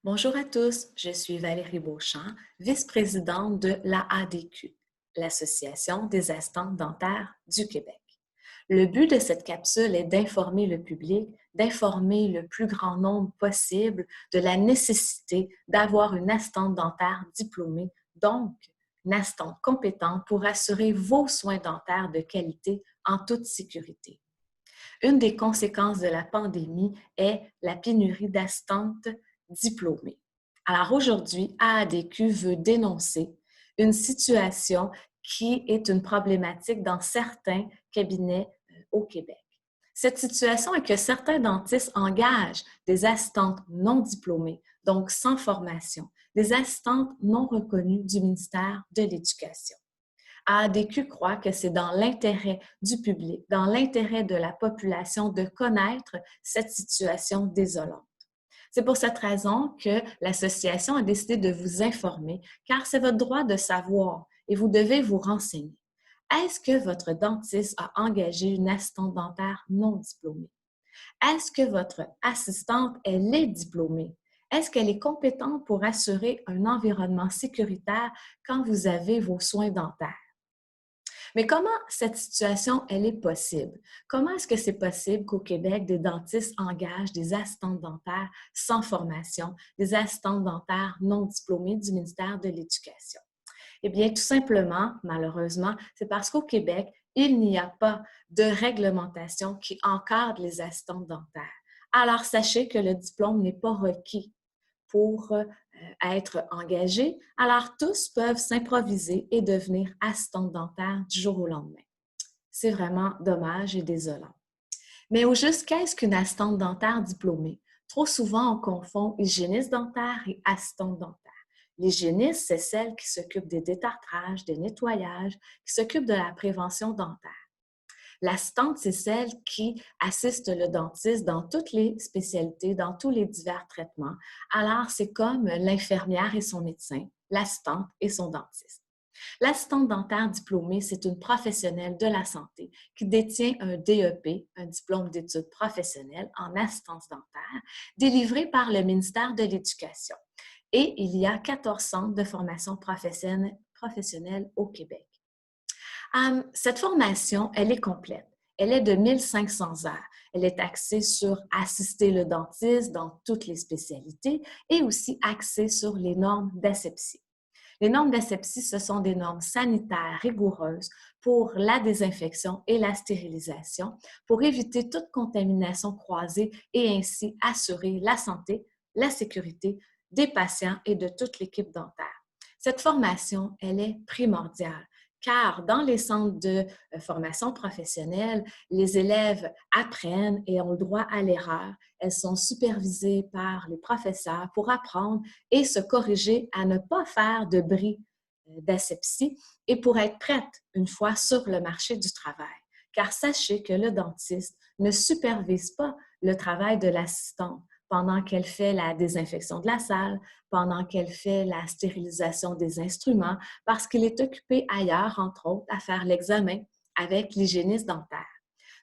Bonjour à tous, je suis Valérie Beauchamp, vice-présidente de l'AADQ, l'Association des assistantes dentaires du Québec. Le but de cette capsule est d'informer le public, d'informer le plus grand nombre possible de la nécessité d'avoir une assistante dentaire diplômée, donc une assistante compétente pour assurer vos soins dentaires de qualité en toute sécurité. Une des conséquences de la pandémie est la pénurie d'assistantes diplômées. Alors aujourd'hui, AADQ veut dénoncer une situation qui est une problématique dans certains cabinets au Québec. Cette situation est que certains dentistes engagent des assistantes non diplômées, donc sans formation, des assistantes non reconnues du ministère de l'Éducation. AADQ croit que c'est dans l'intérêt du public, dans l'intérêt de la population de connaître cette situation désolante. C'est pour cette raison que l'association a décidé de vous informer, car c'est votre droit de savoir et vous devez vous renseigner. Est-ce que votre dentiste a engagé une assistante dentaire non diplômée? Est-ce que votre assistante, elle est diplômée? Est-ce qu'elle est compétente pour assurer un environnement sécuritaire quand vous avez vos soins dentaires? Mais comment cette situation, elle est possible? Comment est-ce que c'est possible qu'au Québec, des dentistes engagent des assistantes dentaires sans formation, des assistantes dentaires non diplômées du ministère de l'Éducation? Eh bien, tout simplement, malheureusement, c'est parce qu'au Québec, il n'y a pas de réglementation qui encadre les assistantes dentaires. Alors, sachez que le diplôme n'est pas requis pour être engagés. Alors, tous peuvent s'improviser et devenir assistantes dentaires du jour au lendemain. C'est vraiment dommage et désolant. Mais au juste, qu'est-ce qu'une assistante dentaire diplômée? Trop souvent, on confond hygiéniste dentaire et assistante dentaire. L'hygiéniste, c'est celle qui s'occupe des détartrages, des nettoyages, qui s'occupe de la prévention dentaire. L'assistante, c'est celle qui assiste le dentiste dans toutes les spécialités, dans tous les divers traitements. Alors, c'est comme l'infirmière et son médecin, l'assistante et son dentiste. L'assistante dentaire diplômée, c'est une professionnelle de la santé qui détient un DEP, un diplôme d'études professionnelles en assistance dentaire, délivré par le ministère de l'Éducation. Et il y a 14 centres de formation professionnelle au Québec. Cette formation, elle est complète. Elle est de 1500 heures. Elle est axée sur assister le dentiste dans toutes les spécialités et aussi axée sur les normes d'asepsie. Les normes d'asepsie, ce sont des normes sanitaires rigoureuses pour la désinfection et la stérilisation, pour éviter toute contamination croisée et ainsi assurer la santé, la sécurité des patients et de toute l'équipe dentaire. Cette formation, elle est primordiale car dans les centres de formation professionnelle, les élèves apprennent et ont le droit à l'erreur. Elles sont supervisées par les professeurs pour apprendre et se corriger à ne pas faire de bris d'asepsie et pour être prête une fois sur le marché du travail. Car sachez que le dentiste ne supervise pas le travail de l'assistante pendant qu'elle fait la désinfection de la salle, pendant qu'elle fait la stérilisation des instruments, parce qu'il est occupé ailleurs, entre autres, à faire l'examen avec l'hygiéniste dentaire.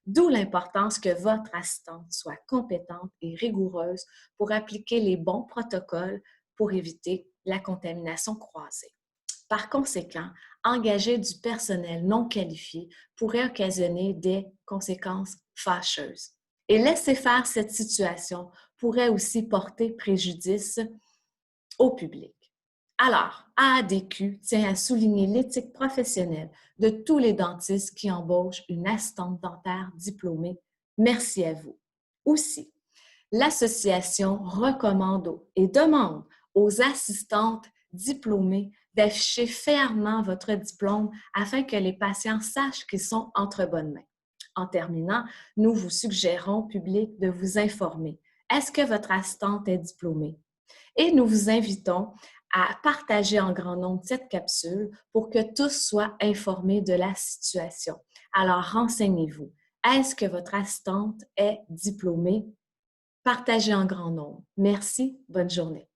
D'où l'importance que votre assistante soit compétente et rigoureuse pour appliquer les bons protocoles pour éviter la contamination croisée. Par conséquent, engager du personnel non qualifié pourrait occasionner des conséquences fâcheuses. Et laisser faire cette situation pourrait aussi porter préjudice au public. Alors, AADQ tient à souligner l'éthique professionnelle de tous les dentistes qui embauchent une assistante dentaire diplômée. Merci à vous. Aussi, l'association recommande et demande aux assistantes diplômées d'afficher fièrement votre diplôme afin que les patients sachent qu'ils sont entre bonnes mains. En terminant, nous vous suggérons, public, de vous informer. Est-ce que votre assistante est diplômée? Et nous vous invitons à partager en grand nombre cette capsule pour que tous soient informés de la situation. Alors, renseignez-vous. Est-ce que votre assistante est diplômée? Partagez en grand nombre. Merci. Bonne journée.